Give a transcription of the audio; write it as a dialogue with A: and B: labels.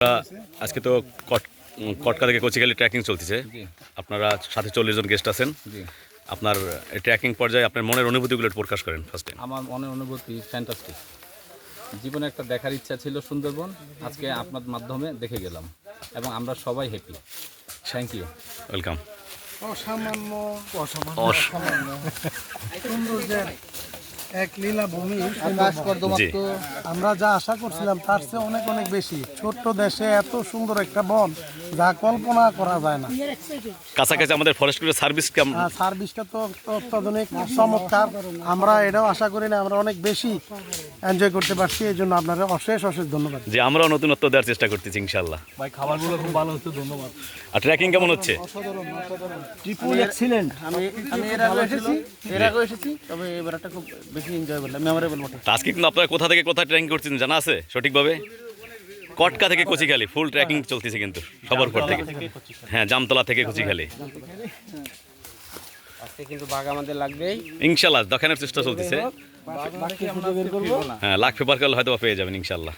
A: আজকে তো কটকা থেকে কচিখালি ট্রেকিং চলতেছে। আপনারা সাথে 40 জন গেস্ট আছেন। আপনার ট্রেকিং পর্যায়ে আপনার মনের অনুভূতিগুলো প্রকাশ করেন ফার্স্টে।
B: আমার মনের অনুভূতি ফ্যান্টাস্টিক। জীবনে একটা দেখার ইচ্ছা ছিল সুন্দরবন, আজকে আপনার মাধ্যমে দেখে গেলাম এবং আমরা সবাই হ্যাপি। Thank you,
A: welcome.
C: অসামান্য সৌন্দর্যের এক লীলাভূমি আমরা যা আশা করছিলাম তার চেয়ে অনেক অনেক বেশি। ছোট্ট দেশে এত সুন্দর একটা বন যা কল্পনা করা যায় না।
A: কাছাকাছি আমাদের ফরেস্টের
C: সার্ভিসটা তো অত্যাধুনিক চমৎকার। আমরা এটাও আশা করি না, আমরা অনেক বেশি এনজয় করতে পারছি। এই জন্য আপনারা অশেষ অশেষ ধন্যবাদ।
A: যে আমরাও নতুনত্ব দেওয়ার চেষ্টা করতেছি ইনশাআল্লাহ।
D: ভাই খাবারগুলো খুব ভালো হচ্ছে, ধন্যবাদ।
A: আর ট্রেকিং কেমন হচ্ছে?
D: এক্সিলেন্ট।
E: আমি এর আগে এসেছি, তবে এবারটা খুব বেশি এনজয়েবল, মেমোরেবল বটে।
A: আজকে কিন্তু আপনারা কোথা থেকে কোথায় ট্রেকিং করছেন জানা আছে সঠিকভাবে? কটকা থেকে কচিখালি ফুল ট্রেকিং চলতেছে কিন্তু সবার পর থেকে। হ্যাঁ, জামতলা থেকে কচিখালি।
E: আজকে কিন্তু বাঘ আমাদের লাগবেই
A: ইনশাআল্লাহ দেখানোর চেষ্টা চলতেছে। হ্যাঁ, লাখ পেপার করলে হয়তো পেয়ে যাবেন ইনশাআল্লাহ।